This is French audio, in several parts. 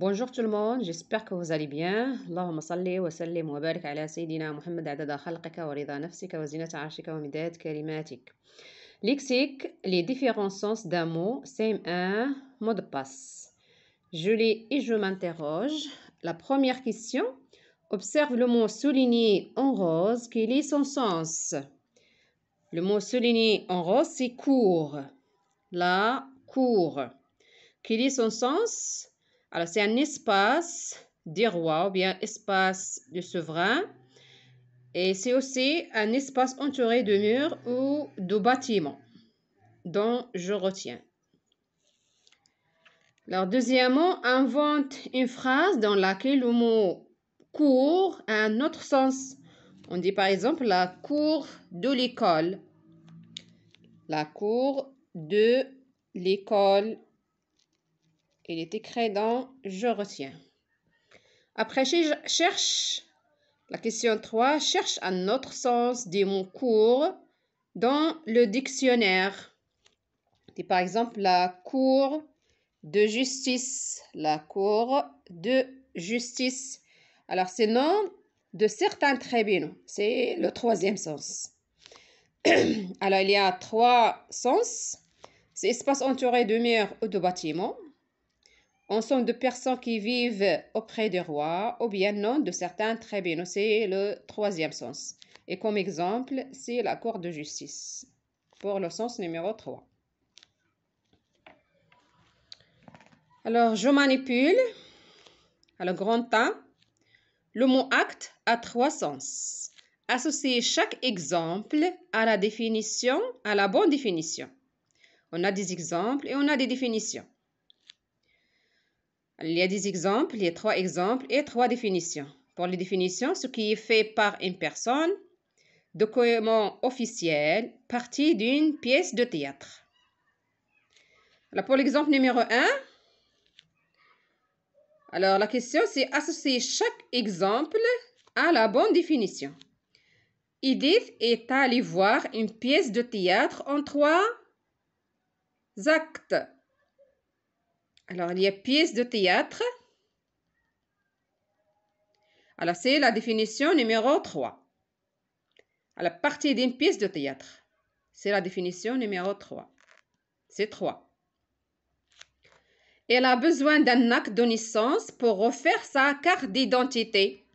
Bonjour tout le monde, j'espère que vous allez bien. اللهم صل وسلم وبارك على سيدنا محمد عدد خلقك ورضا نفسك وزنة عرشك ومداد كلماتك. Lexique, les différents sens d'un mot, CM1, mot de passe. Je lis et je m'interroge. La première question, observe le mot souligné en rose, quel est son sens? Le mot souligné en rose, c'est cour. La cour. Quel est son sens? Alors, c'est un espace des rois ou bien espace du souverain. Et c'est aussi un espace entouré de murs ou de bâtiments dont je retiens. Alors, deuxièmement, invente une phrase dans laquelle le mot cour a un autre sens. On dit par exemple la cour de l'école. La cour de l'école. Il est écrit dans je retiens. Après, cherche la question 3. Cherche un autre sens des mots cour dans le dictionnaire. C'est par exemple la cour de justice. La cour de justice. Alors, c'est nom de certains tribunaux. C'est le troisième sens. Alors, il y a trois sens. C'est espace entouré de murs ou de bâtiments. Ensemble de personnes qui vivent auprès des rois ou bien nom de certains tribunaux. C'est le troisième sens. Et comme exemple, c'est la cour de justice pour le sens numéro 3. Alors, je manipule. Alors, grand A. Le mot acte a trois sens. Associer chaque exemple à la définition, à la bonne définition. On a des exemples et on a des définitions. Il y a des exemples, il y a trois exemples et trois définitions. Pour les définitions, ce qui est fait par une personne, document officiel, partie d'une pièce de théâtre. Alors pour l'exemple numéro 1, alors la question c'est associer chaque exemple à la bonne définition. Edith est allée voir une pièce de théâtre en 3 actes. Alors il y a pièce de théâtre. Alors, c'est la définition numéro 3. À la partie d'une pièce de théâtre. C'est la définition numéro 3. C'est 3. Elle a besoin d'un acte de naissance pour refaire sa carte d'identité.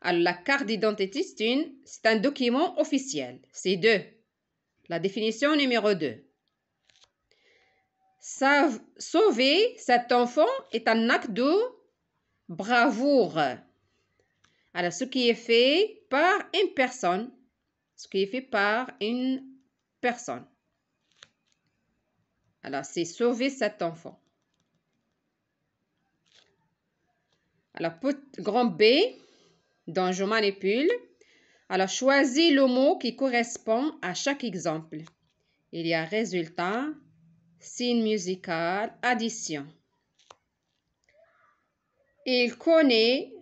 Alors, la carte d'identité, c'est un document officiel. C'est 2. La définition numéro 2. Sauver cet enfant est un acte de bravoure. Alors, ce qui est fait par une personne. Ce qui est fait par une personne. Alors, c'est sauver cet enfant. Alors, grand B, dont je manipule. Alors, choisis le mot qui correspond à chaque exemple. Il y a résultat, signe musical, addition. Il connaît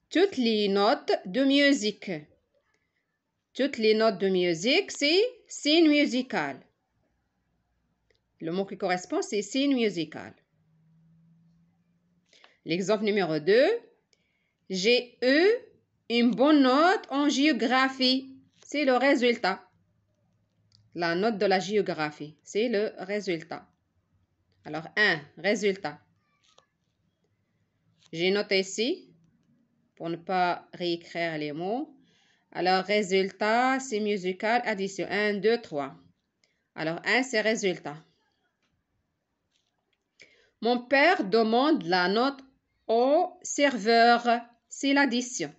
toutes les notes de musique. Toutes les notes de musique, c'est signe musical. Le mot qui correspond, c'est signe musical. L'exemple numéro 2. J'ai eu une bonne note en géographie. C'est le résultat. La note de la géographie, c'est le résultat. Alors, 1, résultat. J'ai noté ici pour ne pas réécrire les mots. Alors, résultat, c'est musical, addition. 1, 2, 3. Alors, 1, c'est résultat. Mon père demande la note au serveur. C'est l'addition.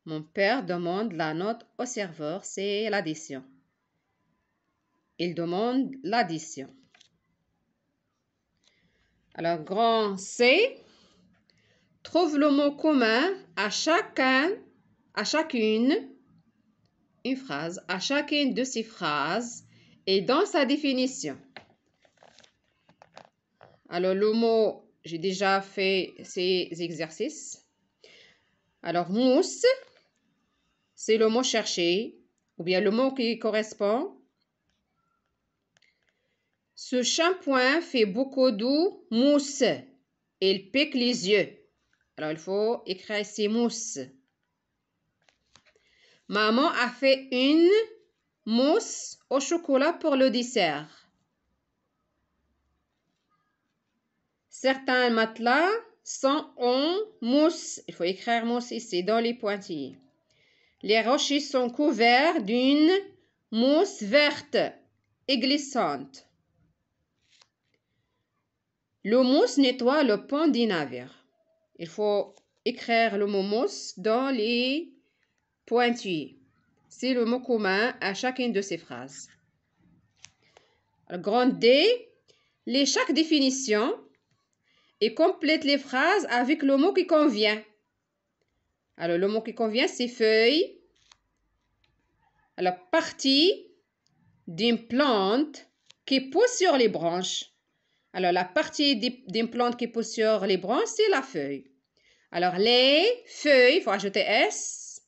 Mon père demande la note au serveur. C'est l'addition. Il demande l'addition. Alors, grand C. Trouve le mot commun à chacune, une phrase, à chacune de ces phrases et dans sa définition. Alors, le mot, j'ai déjà fait ces exercices. Alors, mousse, c'est le mot cherché, ou bien le mot qui correspond. Ce shampoing fait beaucoup de mousse. Il pique les yeux. Alors, il faut écrire ici mousse. Maman a fait une mousse au chocolat pour le dessert. Certains matelas sont en mousse. Il faut écrire mousse ici dans les pointillés. Les rochers sont couverts d'une mousse verte et glissante. Le mousse nettoie le pont du navire. Il faut écrire le mot mousse dans les pointillés. C'est le mot commun à chacune de ces phrases. Alors, grande D, lis chaque définition et complète les phrases avec le mot qui convient. Alors, le mot qui convient, c'est feuille. Alors, partie d'une plante qui pousse sur les branches. Alors, la partie d'une plante qui pousse sur les branches, c'est la feuille. Alors, les feuilles, il faut ajouter S,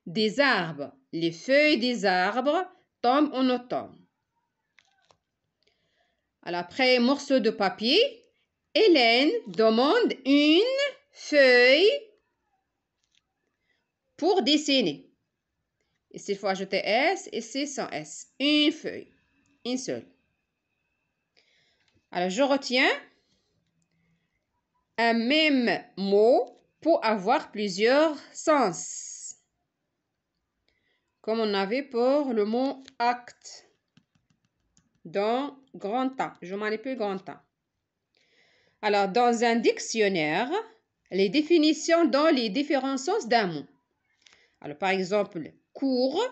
des arbres. Les feuilles des arbres tombent en automne. Alors, après morceau de papier, Hélène demande une feuille pour dessiner. Ici, il faut ajouter S et c'est sans S. Une feuille, une seule. Alors, je retiens un même mot pour avoir plusieurs sens. Comme on avait pour le mot acte dans grand A. Je manipule grand A. Alors, dans un dictionnaire, les définitions donnent les différents sens d'un mot. Alors, par exemple, cours,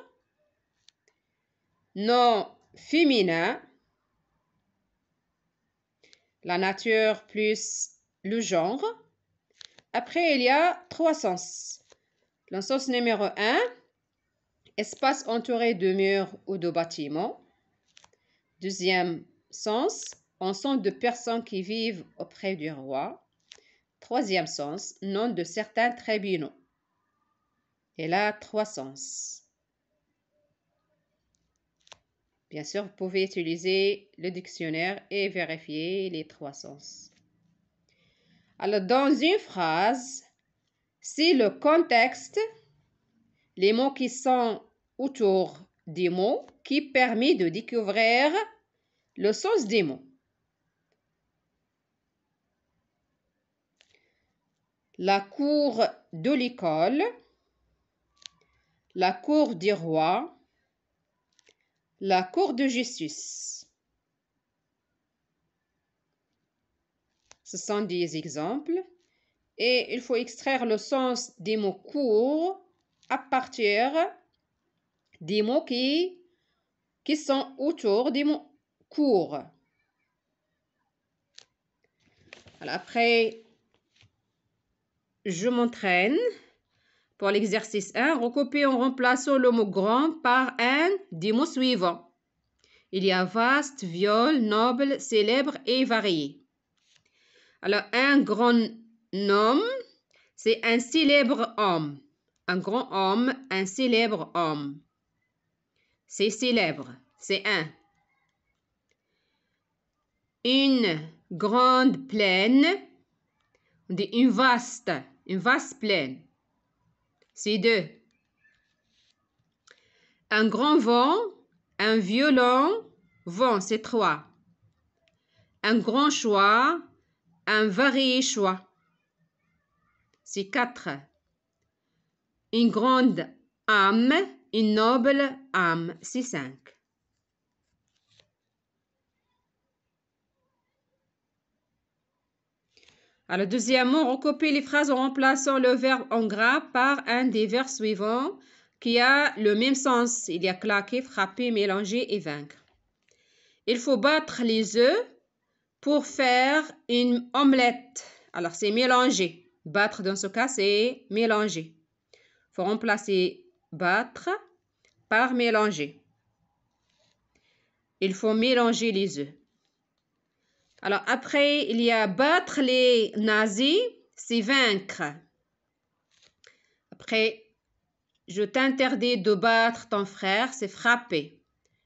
nom féminin, la nature plus le genre. Après, il y a 3 sens. Le sens numéro 1, espace entouré de murs ou de bâtiments. Deuxième sens, ensemble de personnes qui vivent auprès du roi. Troisième sens, nom de certains tribunaux. Et là, 3 sens. Bien sûr, vous pouvez utiliser le dictionnaire et vérifier les 3 sens. Alors, dans une phrase, c'est le contexte, les mots qui sont autour des mots qui permet de découvrir le sens des mots. La cour de l'école, la cour du roi, la cour de justice. Ce sont des exemples et il faut extraire le sens des mots courts à partir des mots qui sont autour des mots courts. Alors après, je m'entraîne. Pour l'exercice 1, recopiez en remplaçant le mot grand par un des mots suivants. Il y a vaste, viol, noble, célèbre et varié. Alors, un grand homme, c'est un célèbre homme. Un grand homme, un célèbre homme. C'est célèbre, c'est un. Une grande plaine, on dit une vaste plaine. C'est 2. Un grand vent, un violent vent, c'est 3. Un grand choix, un varié choix, c'est 4. Une grande âme, une noble âme, c'est 5. Alors, deuxièmement, recopiez les phrases en remplaçant le verbe en gras par un des verbes suivants qui a le même sens. Il y a claquer, frapper, mélanger et vaincre. Il faut battre les œufs pour faire une omelette. Alors, c'est mélanger. Battre, dans ce cas, c'est mélanger. Il faut remplacer battre par mélanger. Il faut mélanger les œufs. Alors, après, il y a battre les nazis, c'est vaincre. Après, je t'interdis de battre ton frère, c'est frapper.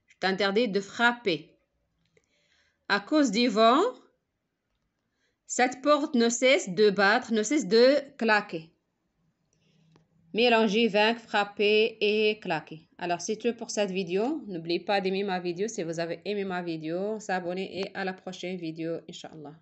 Je t'interdis de frapper. À cause du vent, Cette porte ne cesse de battre, ne cesse de claquer. Mélanger, vaincre, frapper et claquer. Alors, c'est tout pour cette vidéo. N'oubliez pas d'aimer ma vidéo si vous avez aimé ma vidéo, s'abonner et à la prochaine vidéo, Inch'Allah.